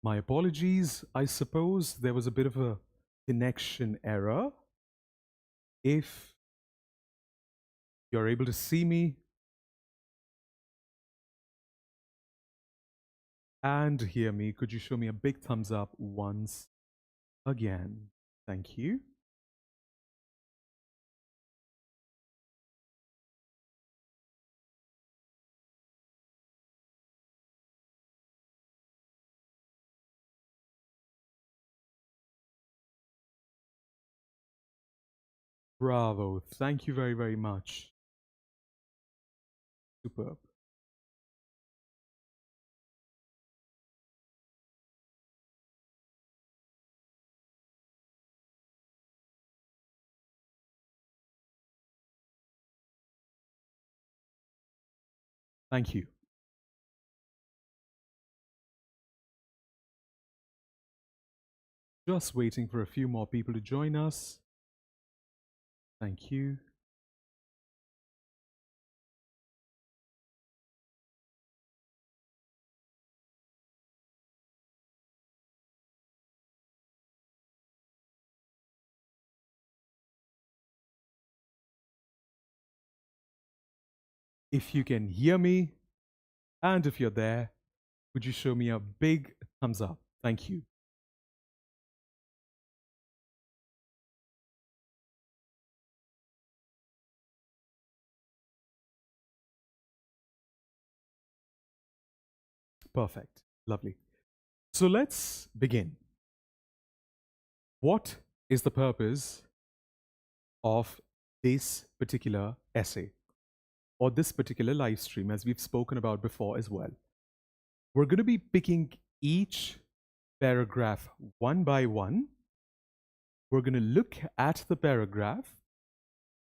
My apologies. I suppose there was a bit of a connection error. If you're able to see me and hear me, could you show me a big thumbs up once again? Thank you. Bravo. Thank you very, very much. Superb. Thank you. Just waiting for a few more people to join us. Thank you. If you can hear me, and if you're there, would you show me a big thumbs up? Thank you. Perfect. Lovely. So let's begin. What is the purpose of this particular essay or this particular live stream, as we've spoken about before as well? We're going to be picking each paragraph one by one. We're going to look at the paragraph,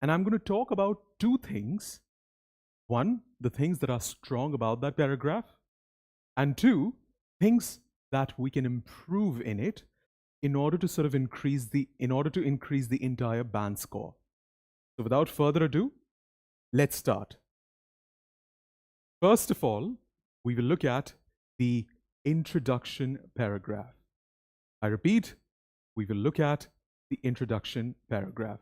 and I'm going to talk about two things. One, the things that are strong about that paragraph, and two, things that we can improve in it in order to sort of increase the entire band score. So without further ado, let's start. First of all, we will look at the introduction paragraph. I repeat, we will look at the introduction paragraph.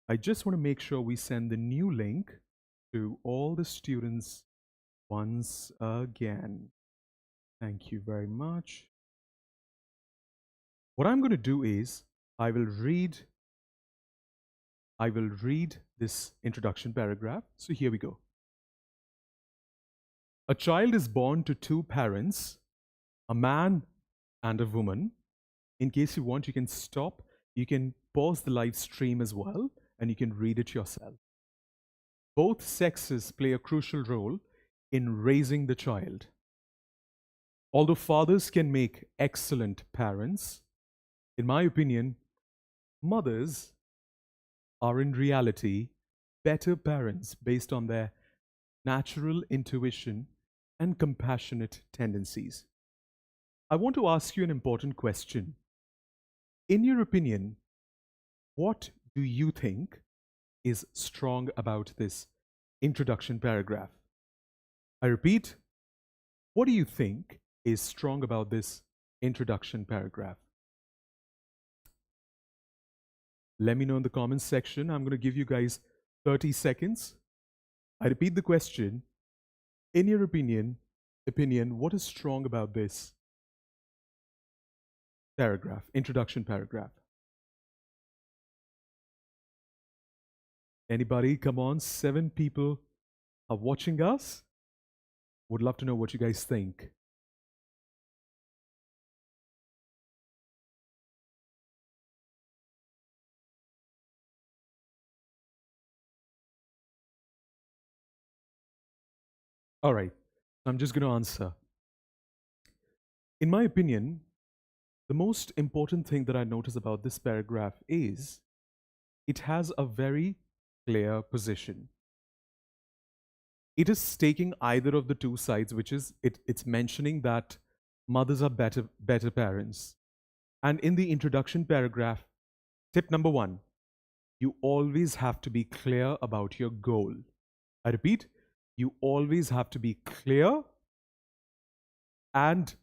I just want to make sure we send the new link to all the students once again. Thank you very much. What I'm going to do is I will read this introduction paragraph. So here we go. A child is born to two parents, a man and a woman. In case you want, you can stop. You can pause the live stream as well, and you can read it yourself. Both sexes play a crucial role in raising the child. Although fathers can make excellent parents, in my opinion, mothers are in reality better parents based on their natural intuition and compassionate tendencies. I want to ask you an important question. In your opinion, what do you think is strong about this introduction paragraph? I repeat, what do you think is strong about this introduction paragraph? Let me know in the comments section. I'm going to give you guys 30 seconds. I repeat the question. In your opinion, what is strong about this paragraph, introduction paragraph? Anybody? Come on, 7 people are watching us. Would love to know what you guys think. All right, I'm just going to answer. In my opinion, the most important thing that I notice about this paragraph is it has a very clear position. It is taking either of the two sides, which is it's mentioning that mothers are better parents. And in the introduction paragraph, tip number 1, you always have to be clear about your goal. I repeat, you always have to be clear and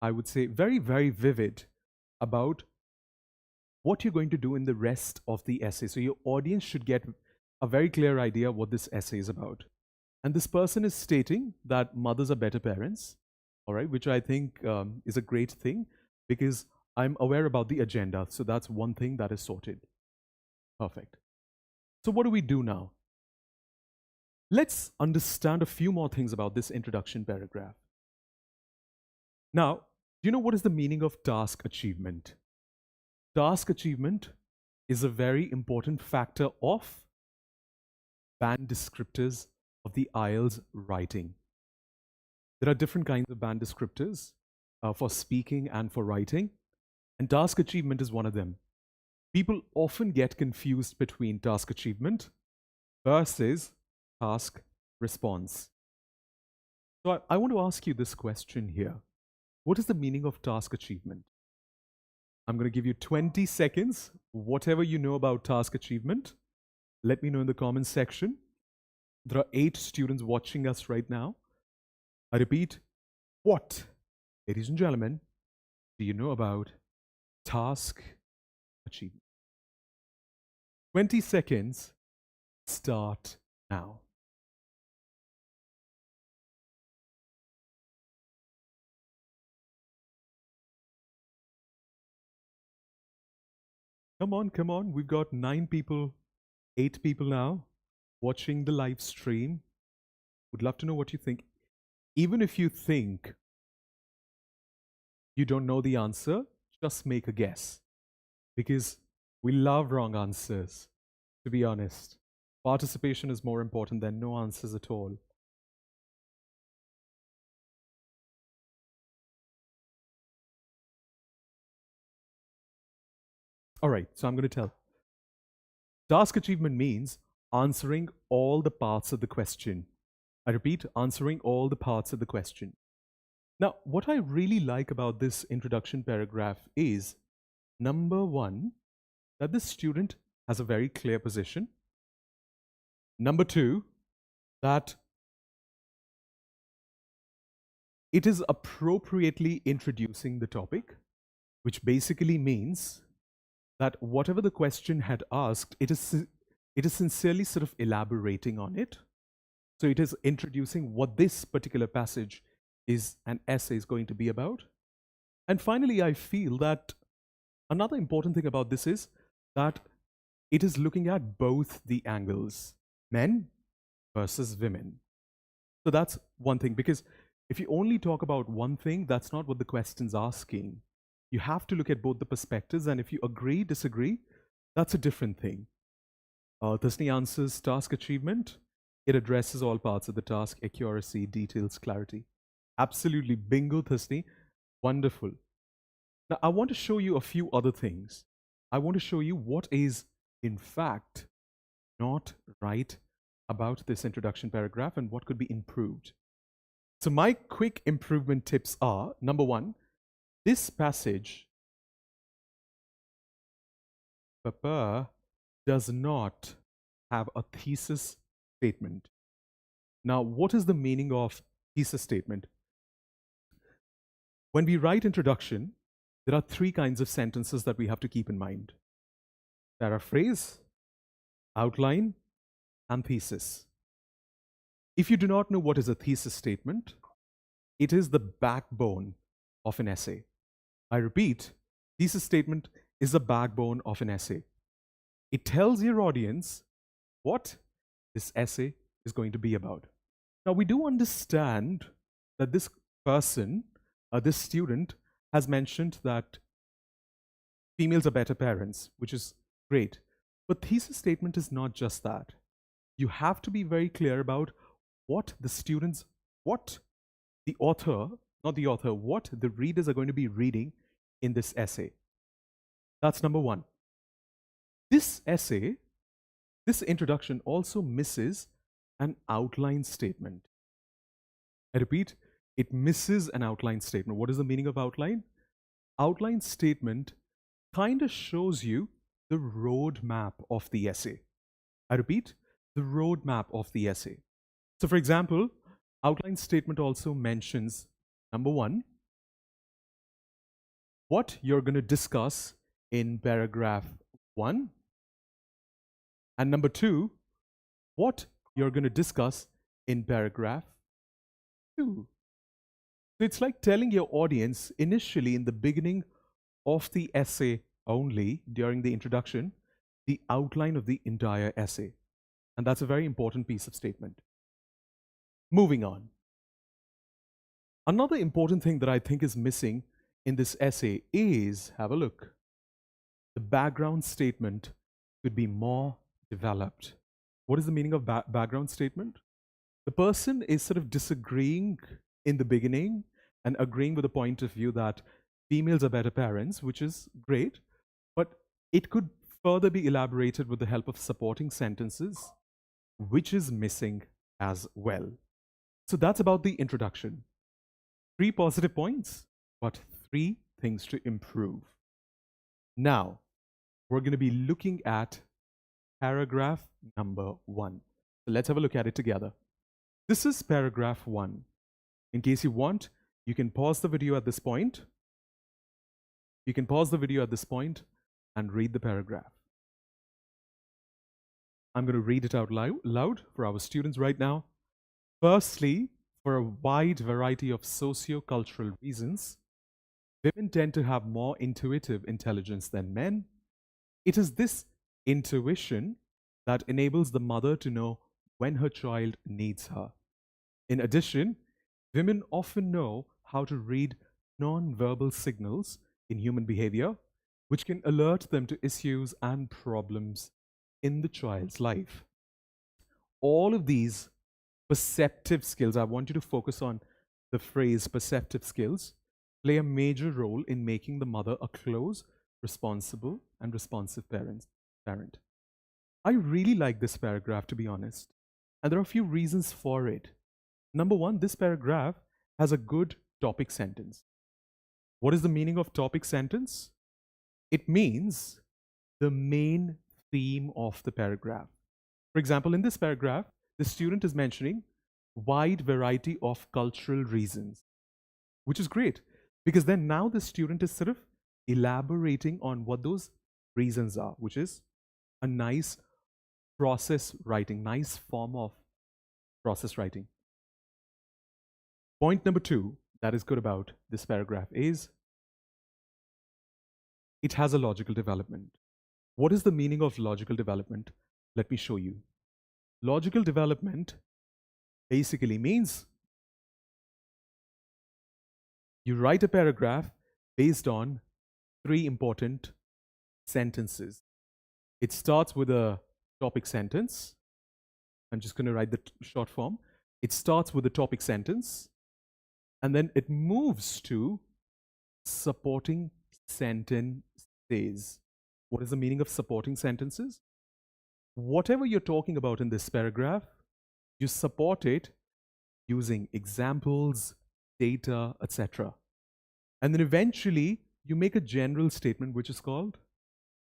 I would say, very, very vivid about what you're going to do in the rest of the essay. So your audience should get a very clear idea what this essay is about. And this person is stating that mothers are better parents, all right, which I think is a great thing because I'm aware about the agenda. So that's one thing that is sorted. Perfect. So what do we do now? Let's understand a few more things about this introduction paragraph. Now, do you know what is the meaning of task achievement? Task achievement is a very important factor of band descriptors of the IELTS writing. There are different kinds of band descriptors for speaking and for writing, and task achievement is one of them. People often get confused between task achievement versus task response. So I want to ask you this question here. What is the meaning of task achievement? I'm going to give you 20 seconds. Whatever you know about task achievement, let me know in the comments section. There are 8 students watching us right now. I repeat, what, ladies and gentlemen, do you know about task achievement? 20 seconds, start now. Come on, come on. We've got 9 people, 8 people now watching the live stream. Would love to know what you think. Even if you think you don't know the answer, just make a guess. Because we love wrong answers, to be honest. Participation is more important than no answers at all. All right, so I'm going to tell. Task achievement means answering all the parts of the question. I repeat, answering all the parts of the question. Now, what I really like about this introduction paragraph is, number one, that the student has a very clear position. Number two, that it is appropriately introducing the topic, which basically means that whatever the question had asked, it is sincerely sort of elaborating on it. So it is introducing what this particular passage is an essay is going to be about. And finally, I feel that another important thing about this is that it is looking at both the angles, men versus women. So that's one thing, because if you only talk about one thing, that's not what the question's asking. You have to look at both the perspectives, and if you agree, disagree, that's a different thing. Thusni answers task achievement. It addresses all parts of the task, accuracy, details, clarity. Absolutely, bingo, Thusni. Wonderful. Now, I want to show you a few other things. I want to show you what is, in fact, not right about this introduction paragraph and what could be improved. So my quick improvement tips are, number one, this passage does not have a thesis statement. Now, what is the meaning of thesis statement? When we write introduction, there are 3 kinds of sentences that we have to keep in mind: paraphrase, outline, and thesis. If you do not know what is a thesis statement, it is the backbone of an essay. I repeat, thesis statement is the backbone of an essay. It tells your audience what this essay is going to be about. Now, we do understand that this person, this student, has mentioned that females are better parents, which is great. But thesis statement is not just that. You have to be very clear about what the students, what the author, not the author, what the readers are going to be reading in this essay. That's number one. This essay, this introduction also misses an outline statement. I repeat, it misses an outline statement. What is the meaning of outline? Outline statement kind of shows you the roadmap of the essay. I repeat, the roadmap of the essay. So for example, outline statement also mentions, number one, what you're going to discuss in paragraph 1, and number 2, what you're going to discuss in paragraph 2. So it's like telling your audience initially in the beginning of the essay only, during the introduction, the outline of the entire essay. And that's a very important piece of statement. Moving on. Another important thing that I think is missing in this essay is, have a look, the background statement could be more developed. What is the meaning of background statement? The person is sort of disagreeing in the beginning and agreeing with the point of view that females are better parents, which is great, but it could further be elaborated with the help of supporting sentences, which is missing as well. So that's about the introduction. 3 positive points, but 3 things to improve. Now, we're going to be looking at paragraph number 1. So let's have a look at it together. This is paragraph 1. In case you want, you can pause the video at this point. You can pause the video at this point and read the paragraph. I'm going to read it out loud for our students right now. Firstly, for a wide variety of socio-cultural reasons, women tend to have more intuitive intelligence than men. It is this intuition that enables the mother to know when her child needs her. In addition, women often know how to read non-verbal signals in human behavior, which can alert them to issues and problems in the child's life. All of these perceptive skills, I want you to focus on the phrase perceptive skills, play a major role in making the mother a close, responsible, and responsive parent. I really like this paragraph, to be honest, and there are a few reasons for it. Number 1, this paragraph has a good topic sentence. What is the meaning of topic sentence? It means the main theme of the paragraph. For example, in this paragraph, the student is mentioning wide variety of cultural reasons, which is great because then now the student is sort of elaborating on what those reasons are, which is a nice process writing, nice form of process writing. Point number 2 that is good about this paragraph is it has a logical development. What is the meaning of logical development? Let me show you. Logical development basically means you write a paragraph based on 3 important sentences. It starts with a topic sentence. I'm just going to write the short form. It starts with a topic sentence, and then it moves to supporting sentences. What is the meaning of supporting sentences? Whatever you're talking about in this paragraph, you support it using examples, data, etc. And then eventually you make a general statement which is called,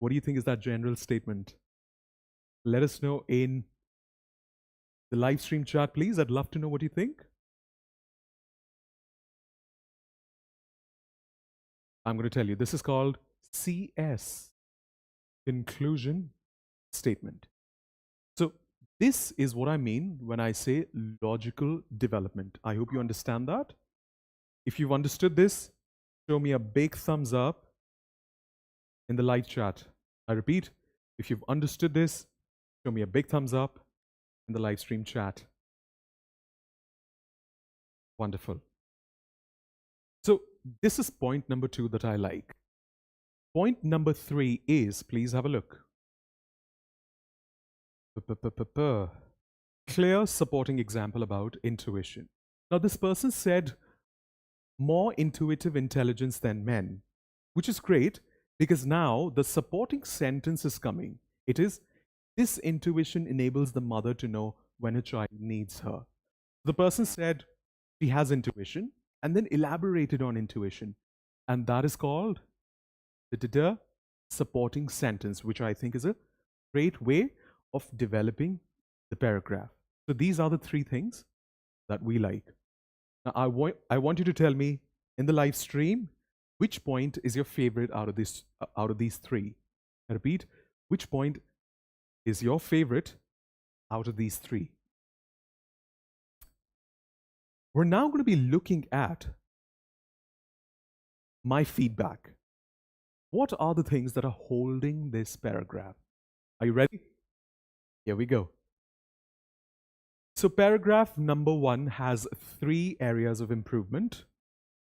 what do you think is that general statement? Let us know in the live stream chat, please. I'd love to know what you think. I'm going to tell you, this is called CS, conclusion statement. So this is what I mean when I say logical development. I hope you understand that. If you've understood this, show me a big thumbs up in the live chat. I repeat, if you've understood this, show me a big thumbs up in the live stream chat. Wonderful. So this is point number 2 that I like. Point number 3 is, please have a look. Clear supporting example about intuition. Now this person said more intuitive intelligence than men, which is great because now the supporting sentence is coming. It is, this intuition enables the mother to know when a child needs her. The person said she has intuition and then elaborated on intuition, and that is called the supporting sentence, which I think is a great way of developing the paragraph. So these are the 3 things that we like. Now I want you to tell me in the live stream which point is your favorite out of these three? I repeat, which point is your favorite out of these three? We're now going to be looking at my feedback. What are the things that are holding this paragraph? Are you ready? Here we go. So paragraph number 1 has 3 areas of improvement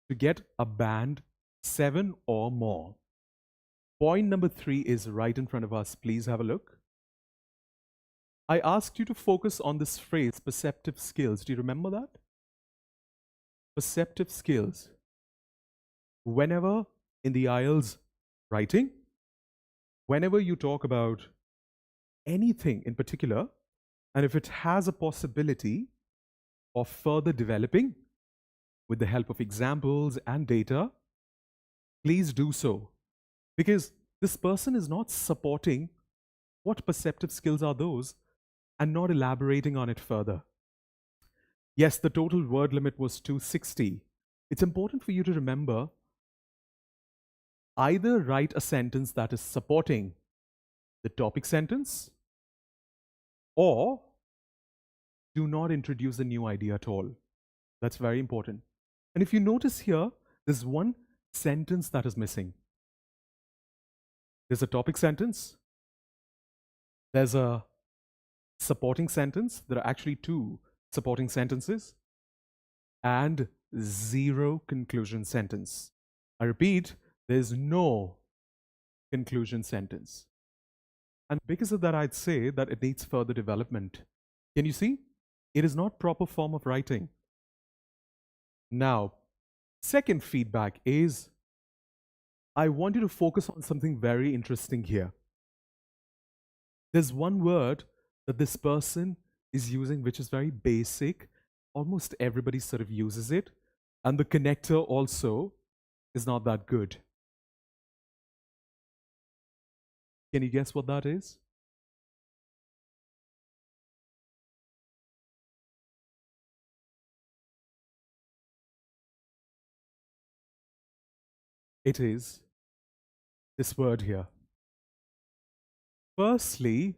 to get a band 7 or more. Point number 3 is right in front of us. Please have a look. I asked you to focus on this phrase, perceptive skills. Do you remember that? Perceptive skills. Whenever in the IELTS writing, whenever you talk about anything in particular, and if it has a possibility of further developing with the help of examples and data, please do so. Because this person is not supporting what perceptive skills are those and not elaborating on it further. Yes, the total word limit was 260. It's important for you to remember, either write a sentence that is supporting the topic sentence, or do not introduce a new idea at all. That's very important. And if you notice here, there's one sentence that is missing. There's a topic sentence. There's a supporting sentence. There are actually 2 supporting sentences. And 0 conclusion sentence. I repeat, there's no conclusion sentence. And because of that, I'd say that it needs further development. Can you see? It is not proper form of writing. Now, second feedback is, I want you to focus on something very interesting here. There's one word that this person is using which is very basic. Almost everybody sort of uses it. And the connector also is not that good. Can you guess what that is? It is this word here. Firstly,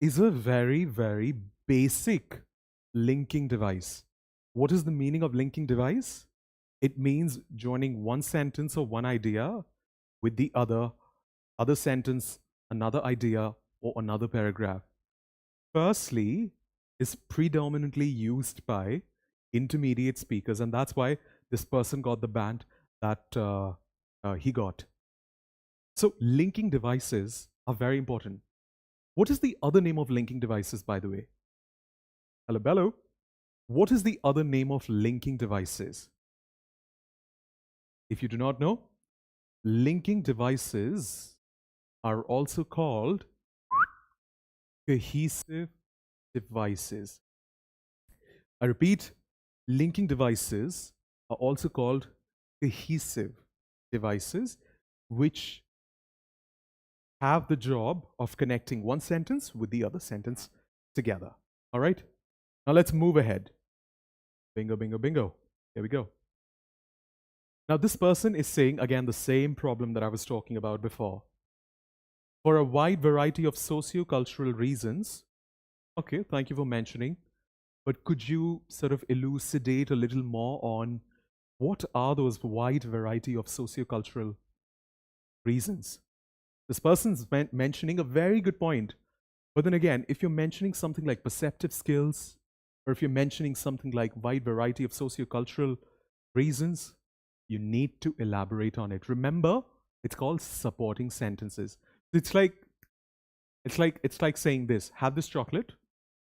is a very, very basic linking device. What is the meaning of linking device? It means joining one sentence or one idea with the other sentence, another idea, or another paragraph. Firstly, is predominantly used by intermediate speakers, and that's why this person got the band that he got. So linking devices are very important. What is the other name of linking devices, by the way? Hello, bello. What is the other name of linking devices? If you do not know, linking devices are also called cohesive devices. I repeat, linking devices are also called cohesive devices, which have the job of connecting one sentence with the other sentence together. All right? Now let's move ahead. Bingo, bingo, bingo. Here we go. Now this person is saying, again, the same problem that I was talking about before. For a wide variety of socio-cultural reasons, okay, thank you for mentioning, but could you sort of elucidate a little more on what are those wide variety of socio-cultural reasons? This person's mentioning a very good point. But then again, if you're mentioning something like perceptive skills, or if you're mentioning something like wide variety of socio-cultural reasons, you need to elaborate on it. Remember, it's called supporting sentences. It's like saying this: have this chocolate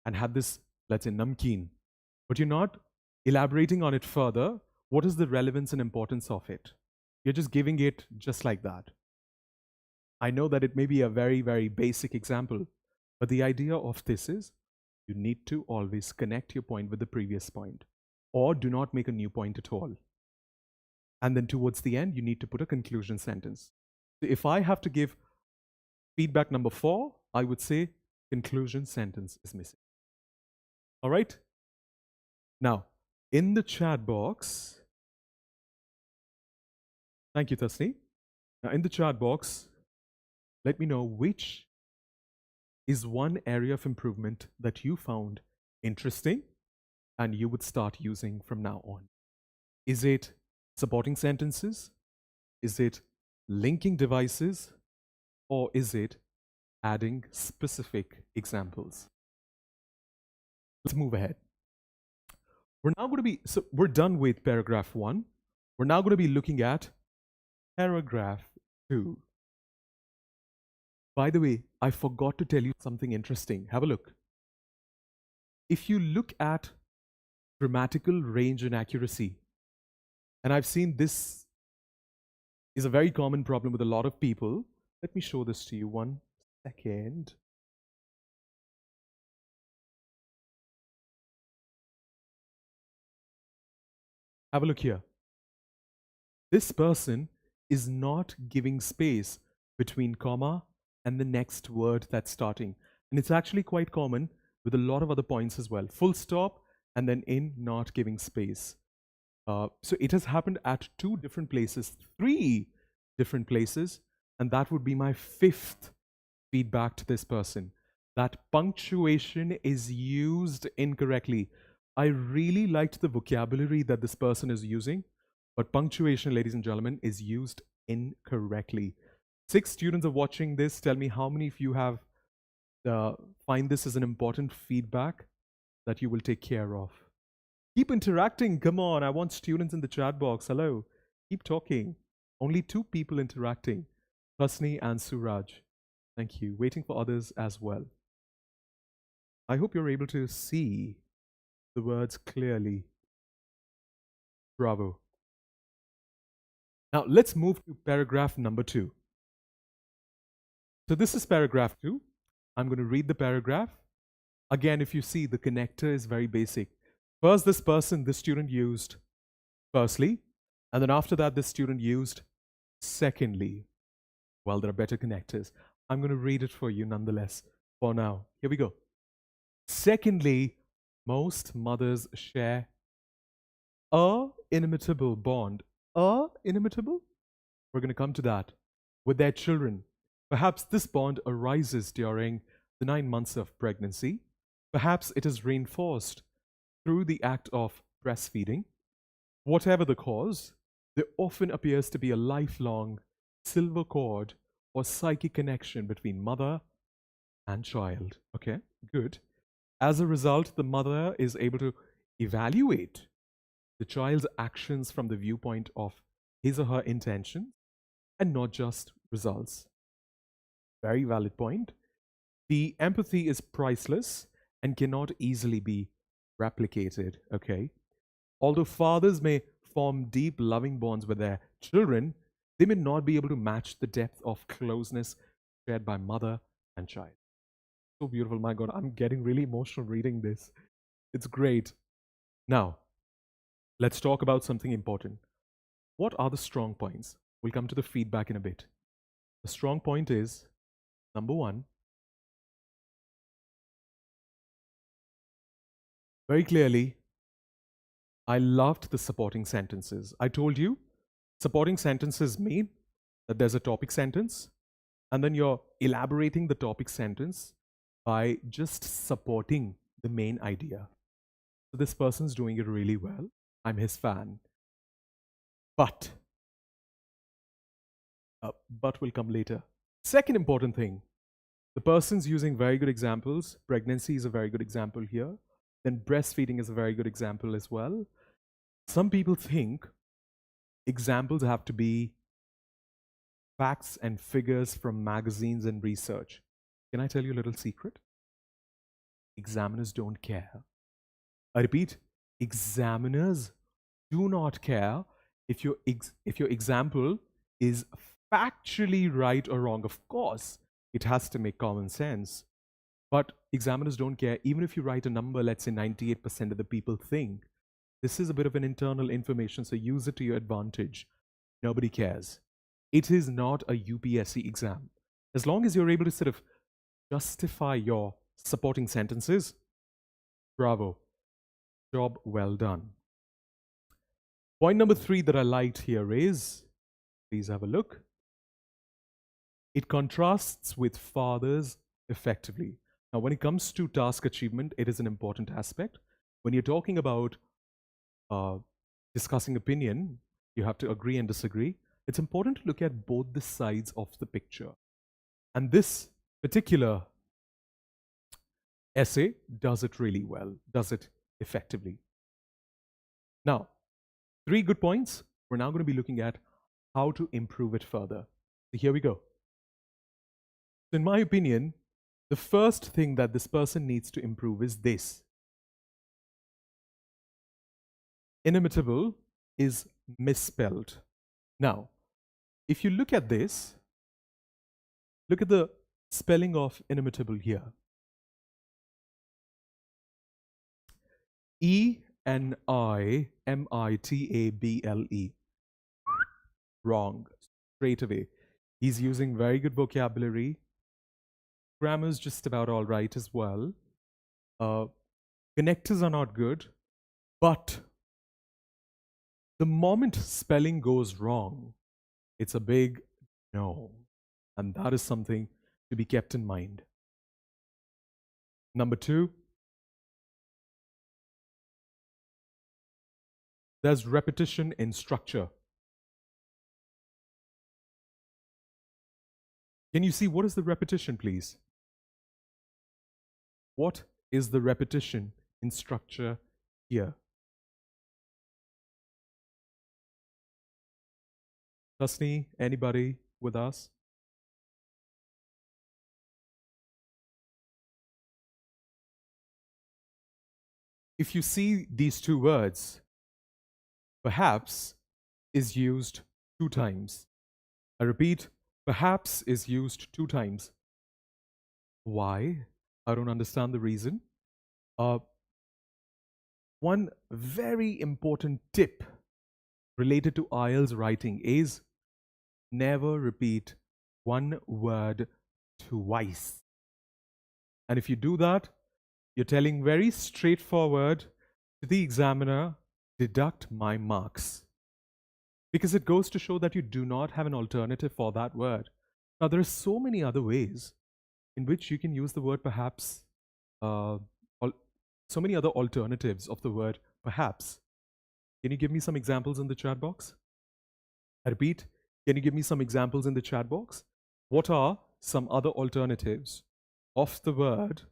and have this, let's say, namkeen. But you're not elaborating on it further. What is the relevance and importance of it? You're just giving it just like that. I know that it may be a very, very basic example, but the idea of this is you need to always connect your point with the previous point, or do not make a new point at all. And then towards the end, you need to put a conclusion sentence. So if I have to give feedback number 4, I would say conclusion sentence is missing. All right? Now, in the chat box, Thank you, Tasni. Now, in the chat box, let me know which is one area of improvement that you found interesting and you would start using from now on. Is it supporting sentences? Is it linking devices? Or is it adding specific examples? Let's move ahead. We're done with paragraph 1. We're now going to be looking at paragraph 2. By the way, I forgot to tell you something interesting. Have a look. If you look at grammatical range and accuracy, and I've seen this is a very common problem with a lot of people. Let me show this to you 1 second. Have a look here. This person is not giving space between comma and the next word that's starting. And it's actually quite common with a lot of other points as well. Full stop and then in, not giving space. So it has happened at 2 different places, 3 different places, and that would be my 5th feedback to this person. That punctuation is used incorrectly. I really liked the vocabulary that this person is using, but punctuation, ladies and gentlemen, is used incorrectly. 6 students are watching this. Tell me how many of you have find this as an important feedback that you will take care of. Keep interacting. Come on, I want students in the chat box. Hello. Keep talking. Only 2 people interacting. Hasni and Suraj. Thank you. Waiting for others as well. I hope you're able to see the words clearly. Bravo. Now let's move to paragraph number 2. So this is paragraph 2. I'm going to read the paragraph. Again, if you see, the connector is very basic. First, this student used firstly, and then after that, this student used secondly. Well, there are better connectors. I'm going to read it for you nonetheless for now. Here we go. Secondly, most mothers share a inimitable bond. Inimitable? We're going to come to that. With their children. Perhaps this bond arises during the 9 months of pregnancy. Perhaps it is reinforced through the act of breastfeeding. Whatever the cause, there often appears to be a lifelong silver cord or psychic connection between mother and child. Okay, good. As a result, the mother is able to evaluate the child's actions from the viewpoint of his or her intentions and not just results. Very valid point. The empathy is priceless and cannot easily be replicated, okay? Although fathers may form deep loving bonds with their children, they may not be able to match the depth of closeness shared by mother and child. So beautiful, my God, I'm getting really emotional reading this. It's great. Now, let's talk about something important. What are the strong points? We'll come to the feedback in a bit. The strong point is, number 1, very clearly, I loved the supporting sentences. I told you, supporting sentences mean that there's a topic sentence, and then you're elaborating the topic sentence by just supporting the main idea. So this person's doing it really well. I'm his fan. But will come later. Second important thing, the person's using very good examples. Pregnancy is a very good example here. Then breastfeeding is a very good example as well. Some people think examples have to be facts and figures from magazines and research. Can I tell you a little secret? Examiners don't care. I repeat, examiners do not care if your example is factually right or wrong. Of course, it has to make common sense. But examiners don't care. Even if you write a number, let's say 98% of the people think, this is a bit of an internal information, so use it to your advantage. Nobody cares. It is not a UPSC exam. As long as you're able to sort of justify your supporting sentences, bravo. Job well done. Point number 3 that I liked here is Please have a look. It contrasts with fathers effectively. Now, when it comes to task achievement, it is an important aspect. When you're talking about uh, discussing opinion, you have to agree and disagree. It's important to look at both the sides of the picture. And this particular essay does it really well, does it effectively. Now, 3 good points. We're now going to be looking at how to improve it further. So here we go. So in my opinion, the first thing that this person needs to improve is this. Inimitable is misspelled. Now, if you look at this, look at the spelling of inimitable here. E-N-I-M-I-T-A-B-L-E. Wrong. Straight away. He's using very good vocabulary. Grammar's just about all right as well. Connectors are not good. But the moment spelling goes wrong, it's a big no. And that is something to be kept in mind. Number 2, there's repetition in structure. Can you see what is the repetition, please? What is the repetition in structure here? Tasni, anybody with us? If you see these 2 words, perhaps is used 2 times. I repeat, perhaps is used 2 times. Why? I don't understand the reason. One very important tip related to IELTS writing is never repeat one word twice. And if you do that, you're telling very straightforward to the examiner, deduct my marks. Because it goes to show that you do not have an alternative for that word. Now, there are so many other ways in which you can use the word perhaps, so many other alternatives of the word perhaps. Can you give me some examples in the chat box? I repeat, can you give me some examples in the chat box? What are some other alternatives of the word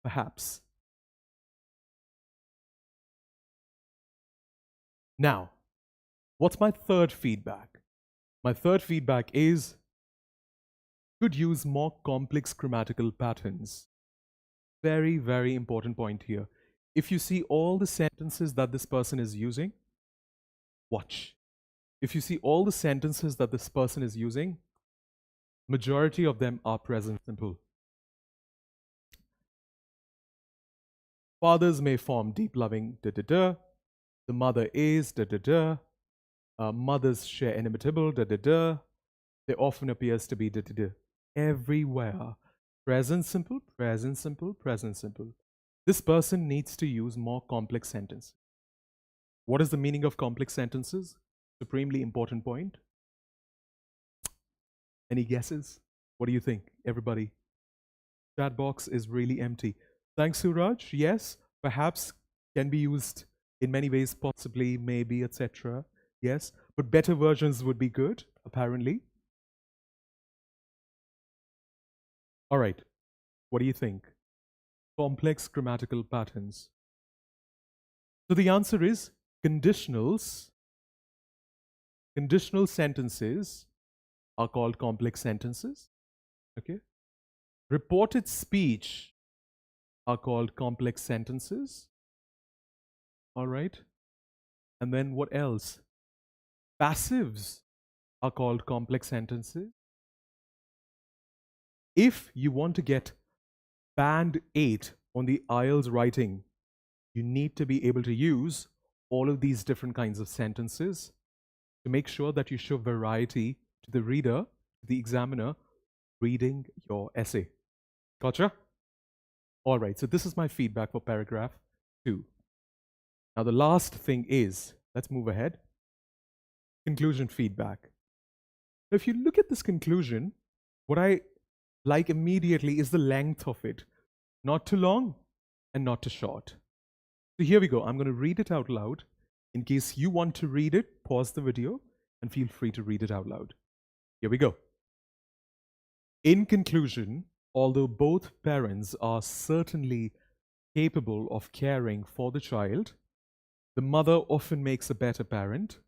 perhaps? Now, what's my third feedback? My third feedback is could use more complex grammatical patterns. Very, very important point here. If you see all the sentences that this person is using, watch. If you see all the sentences that this person is using, majority of them are present simple. Fathers may form deep loving da-da-da. The mother is da-da-da. Mothers share inimitable da-da-da. There often appears to be da-da-da. Everywhere. Present simple, present simple, present simple. This person needs to use more complex sentences. What is the meaning of complex sentences? Supremely important point. Any guesses? What do you think, everybody? Chat box is really empty. Thanks, Suraj. Yes, perhaps can be used in many ways, possibly, maybe, etc. Yes, but better versions would be good, apparently. All right, what do you think? Complex grammatical patterns. So the answer is conditionals. Conditional sentences are called complex sentences. Okay. Reported speech are called complex sentences. All right. And then what else? Passives are called complex sentences. If you want to get band 8 on the IELTS writing, you need to be able to use all of these different kinds of sentences to make sure that you show variety to the reader, to the examiner, reading your essay. Gotcha? All right, so this is my feedback for paragraph 2. Now the last thing is, let's move ahead. Conclusion feedback. If you look at this conclusion, what I like immediately is the length of it. Not too long and not too short. So here we go. I'm going to read it out loud. In case you want to read it, pause the video and feel free to read it out loud. Here we go. In conclusion, although both parents are certainly capable of caring for the child, the mother often makes a better parent.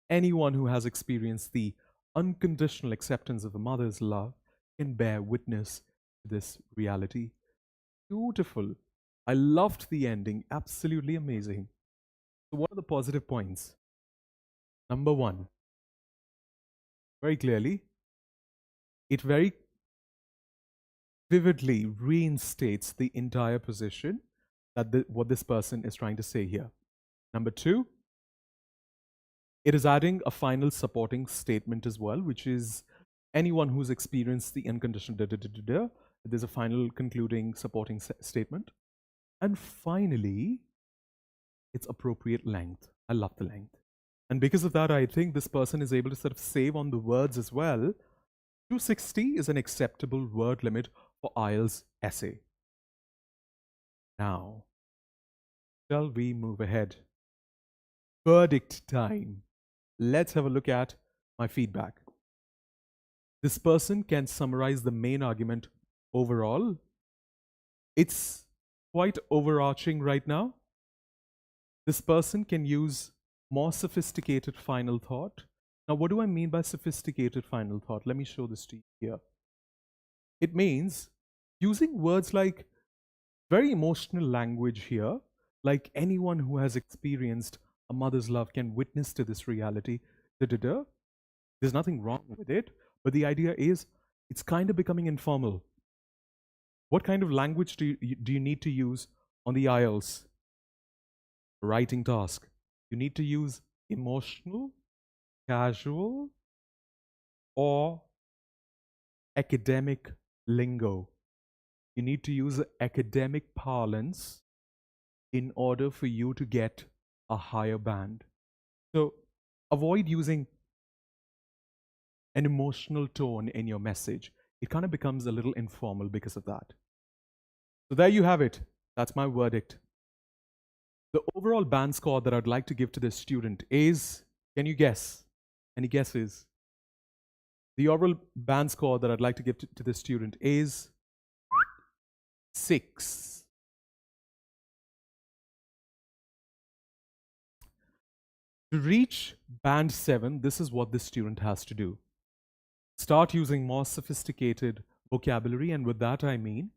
Anyone who has experienced the unconditional acceptance of a mother's love can bear witness to this reality. Beautiful. I loved the ending. Absolutely amazing. So what are the positive points? Number one, very clearly, it very vividly reinstates the entire position that what this person is trying to say here. Number two, it is adding a final supporting statement as well, which is anyone who's experienced the unconditional there's a final concluding supporting statement. And finally, it's appropriate length. I love the length. And because of that, I think this person is able to sort of save on the words as well. 260 is an acceptable word limit for IELTS essay. Now, shall we move ahead? Verdict time. Let's have a look at my feedback. This person can summarize the main argument overall. It's quite overarching right now. This person can use more sophisticated final thought. Now, what do I mean by sophisticated final thought? Let me show this to you here. It means using words like very emotional language here, like anyone who has experienced a mother's love can witness to this reality. There's nothing wrong with it, but the idea is it's kind of becoming informal. What kind of language do you need to use on the IELTS writing task? You need to use emotional, casual, or academic lingo. You need to use academic parlance in order for you to get a higher band. So avoid using an emotional tone in your message. It kind of becomes a little informal because of that. So there you have it. That's my verdict. The overall band score that I'd like to give to this student is, can you guess? Any guesses? The overall band score that I'd like to give to this student is 6. To reach band 7, this is what this student has to do. Start using more sophisticated vocabulary, and with that I mean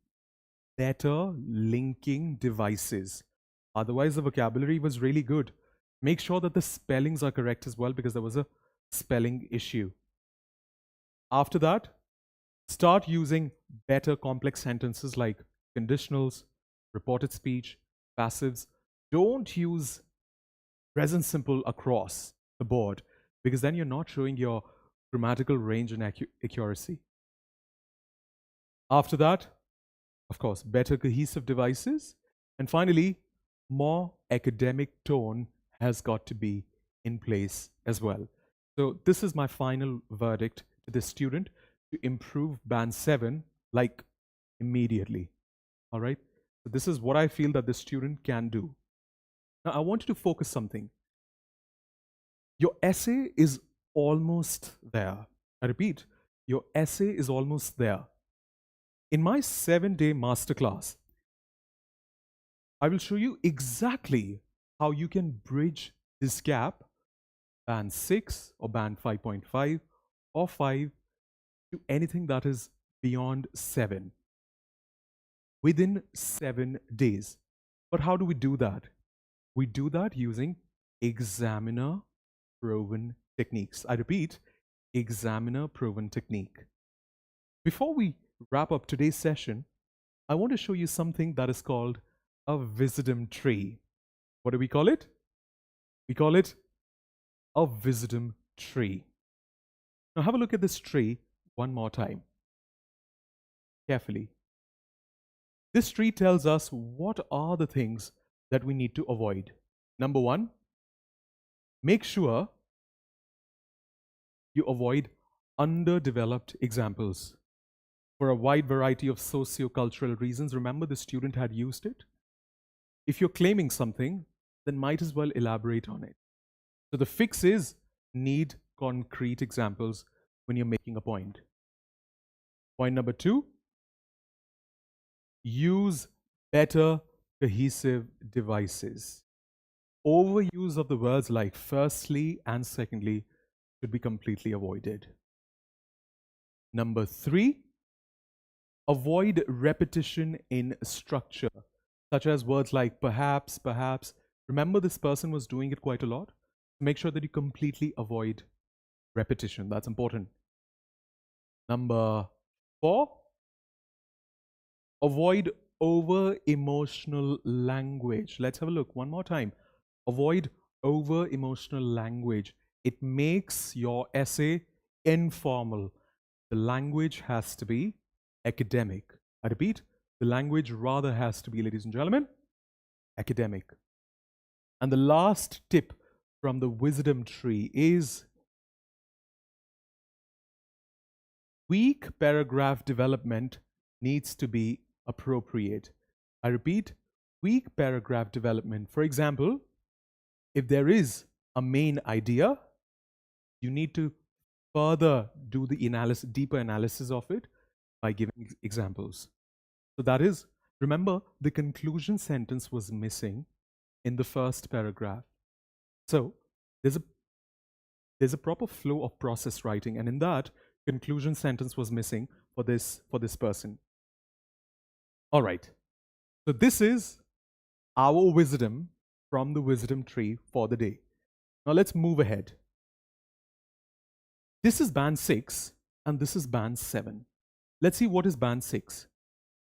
better linking devices. Otherwise, the vocabulary was really good. Make sure that the spellings are correct as well, because there was a spelling issue. After that, start using better complex sentences like conditionals, reported speech, passives. Don't use present simple across the board, because then you're not showing your grammatical range and accuracy. After that, of course, better cohesive devices. And finally, more academic tone has got to be in place as well. So this is my final verdict to this student to improve band 7 like immediately. All right. So this is what I feel that the student can do. Now I want you to focus something. Your essay is almost there. I repeat, your essay is almost there. In my 7-day masterclass, I will show you exactly how you can bridge this gap, band 6 or band 5.5 or 5, to anything that is beyond 7 within 7 days. But how do we do that? We do that using examiner proven techniques. I repeat, examiner proven technique. Before we wrap up today's session, I want to show you something that is called a wisdom tree. What do we call it? We call it a wisdom tree. Now have a look at this tree one more time, carefully. This tree tells us what are the things that we need to avoid. Number 1, make sure you avoid underdeveloped examples for a wide variety of socio-cultural reasons. Remember, the student had used it. If you're claiming something, then might as well elaborate on it. So the fix is need concrete examples when you're making a point. Point number 2, use better cohesive devices. Overuse of the words like firstly and secondly should be completely avoided. Number 3, avoid repetition in structure, such as words like perhaps, perhaps. Remember, this person was doing it quite a lot. Make sure that you completely avoid repetition. That's important. Number 4, avoid over-emotional language. Let's have a look one more time. Avoid over-emotional language. It makes your essay informal. The language has to be academic. I repeat, the language rather has to be, ladies and gentlemen, academic. And the last tip from the wisdom tree is weak paragraph development needs to be appropriate. I repeat, weak paragraph development. For example, if there is a main idea, you need to further do the analysis, deeper analysis of it by giving examples. So that is, remember, the conclusion sentence was missing in the first paragraph. So there's a proper flow of process writing, and in that, conclusion sentence was missing for this person. All right. So this is our wisdom from the wisdom tree for the day. Now let's move ahead. This is band 6 and this is band 7. Let's see what is band 6.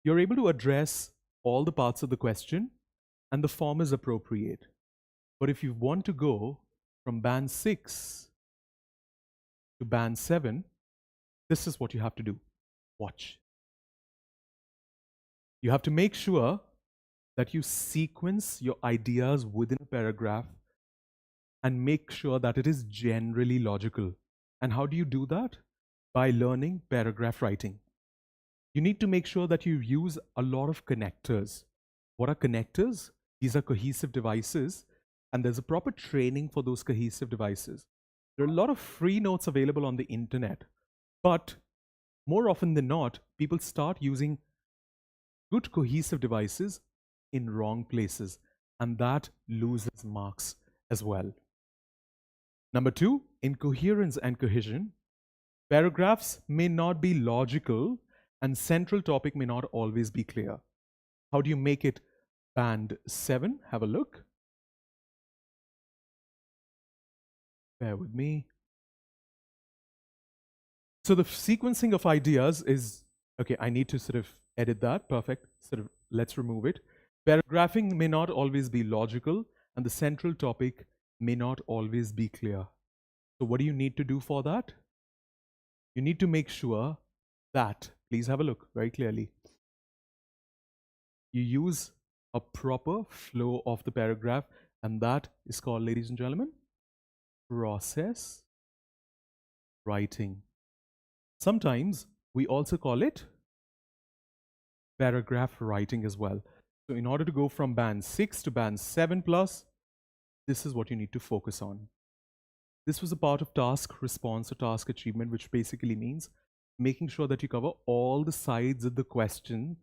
You're able to address all the parts of the question and the form is appropriate. But if you want to go from band 6 to band 7, this is what you have to do. Watch. You have to make sure that you sequence your ideas within a paragraph and make sure that it is generally logical. And how do you do that? By learning paragraph writing. You need to make sure that you use a lot of connectors. What are connectors? These are cohesive devices, and there's a proper training for those cohesive devices. There are a lot of free notes available on the internet, but more often than not, people start using good cohesive devices in wrong places, and that loses marks as well. Number 2, in coherence and cohesion, paragraphs may not be logical and central topic may not always be clear. How do you make it band 7? Have a look. Bear with me. So the sequencing of ideas is, okay, I need to sort of edit that. Perfect. Sort of, let's remove it. Paragraphing may not always be logical and the central topic may not always be clear. So what do you need to do for that? You need to make sure that, please have a look very clearly, you use a proper flow of the paragraph, and that is called, ladies and gentlemen, process writing. Sometimes we also call it paragraph writing as well. So in order to go from band 6 to band 7 plus, this is what you need to focus on. This was a part of task response or task achievement, which basically means making sure that you cover all the sides of the question,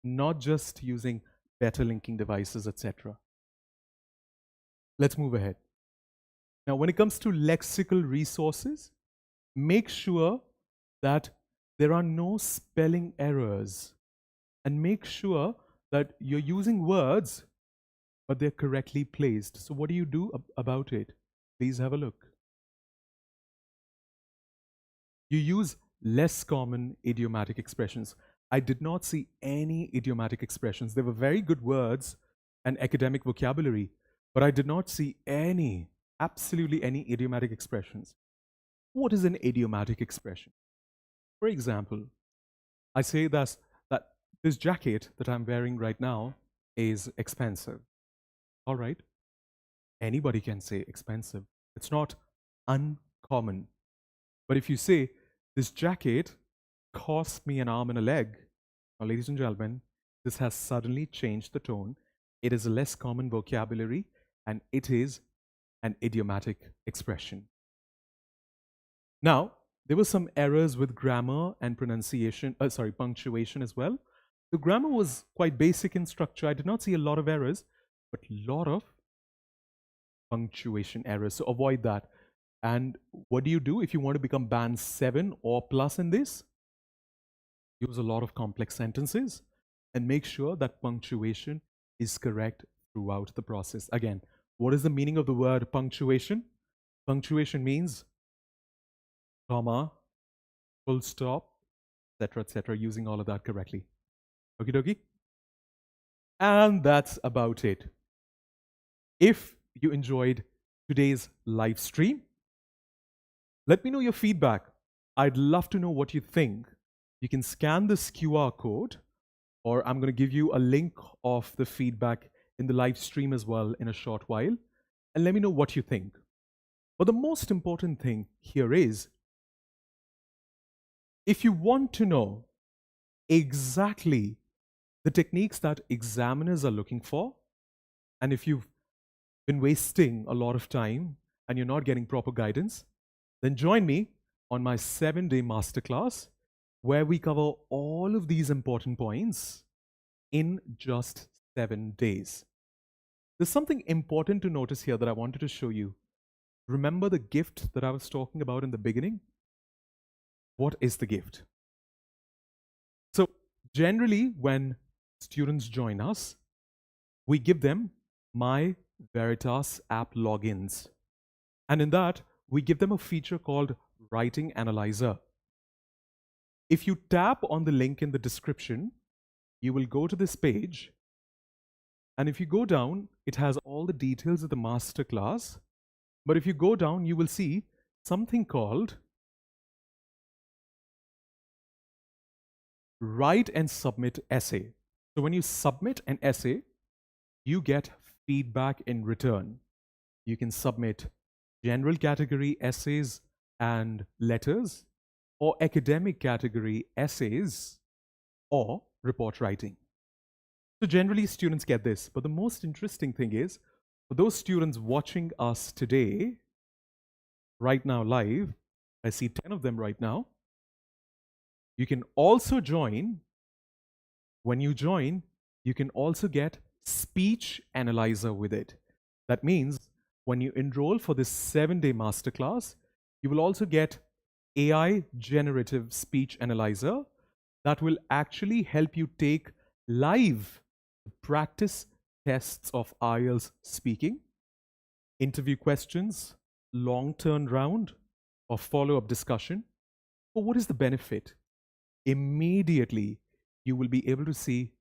not just using better linking devices, etc. Let's move ahead. Now, when it comes to lexical resources, make sure that there are no spelling errors and make sure that you're using words, but they're correctly placed. So what do you do about it? Please have a look. You use less common idiomatic expressions. I did not see any idiomatic expressions. They were very good words and academic vocabulary, but I did not see any, absolutely any idiomatic expressions. What is an idiomatic expression? For example, I say that this jacket that I'm wearing right now is expensive. All right. Anybody can say expensive. It's not uncommon. But if you say This jacket cost me an arm and a leg. Now, ladies and gentlemen, this has suddenly changed the tone. It is a less common vocabulary and it is an idiomatic expression. Now, there were some errors with grammar and punctuation as well. The grammar was quite basic in structure. I did not see a lot of errors, but a lot of punctuation errors. So avoid that. And what do you do if you want to become band 7 or plus in this? Use a lot of complex sentences and make sure that punctuation is correct throughout the process. Again, what is the meaning of the word punctuation? Punctuation means comma, full stop, etc., using all of that correctly. Okie dokie? And that's about it. If you enjoyed today's live stream, let me know your feedback. I'd love to know what you think. You can scan this QR code, or I'm going to give you a link of the feedback in the live stream as well in a short while, and let me know what you think. But the most important thing here is, if you want to know exactly the techniques that examiners are looking for, and if you've been wasting a lot of time and you're not getting proper guidance, then join me on my 7-day masterclass where we cover all of these important points in just 7 days. There's something important to notice here that I wanted to show you. Remember the gift that I was talking about in the beginning? What is the gift? So generally, when students join us, we give them my Veritas app logins. And in that, we give them a feature called Writing Analyzer. If you tap on the link in the description, you will go to this page. And if you go down, it has all the details of the masterclass. But if you go down, you will see something called Write and Submit Essay. So when you submit an essay, you get feedback in return. You can submit general category essays and letters, or academic category essays, or report writing. So generally students get this, but the most interesting thing is, for those students watching us today, right now live, I see 10 of them right now, you can also join. When you join, you can also get Speech Analyzer with it. That means when you enroll for this 7-day masterclass, you will also get AI Generative Speech Analyzer that will actually help you take live practice tests of IELTS speaking, interview questions, long turnaround, or follow-up discussion. But what is the benefit? Immediately, you will be able to see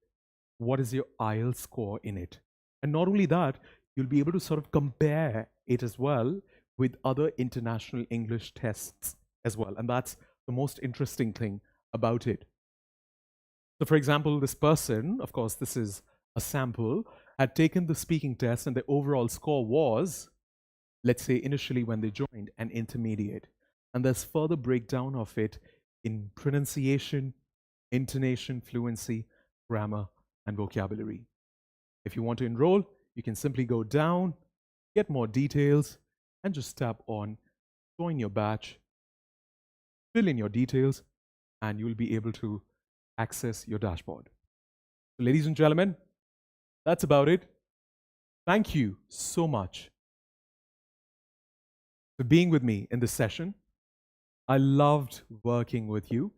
what is your IELTS score in it. And not only that, you'll be able to sort of compare it as well with other international English tests as well. And that's the most interesting thing about it. So for example, this person, of course, this is a sample, had taken the speaking test and the overall score was, let's say initially when they joined, an intermediate. And there's further breakdown of it in pronunciation, intonation, fluency, grammar, and vocabulary. If you want to enroll, you can simply go down, get more details, and just tap on join your batch, fill in your details, and you'll be able to access your dashboard. So ladies and gentlemen, that's about it. Thank you so much for being with me in this session. I loved working with you.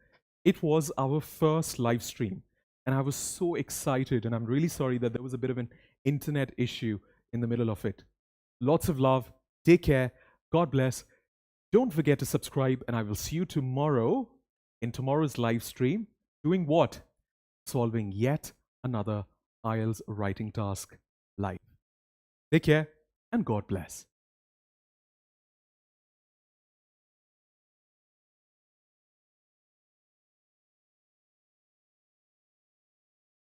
It was our first live stream, and I was so excited, and I'm really sorry that there was a bit of an internet issue in the middle of it. Lots of love. Take care. God bless. Don't forget to subscribe, and I will see you tomorrow in tomorrow's live stream. Doing what? Solving yet another IELTS writing task live. Take care, and God bless.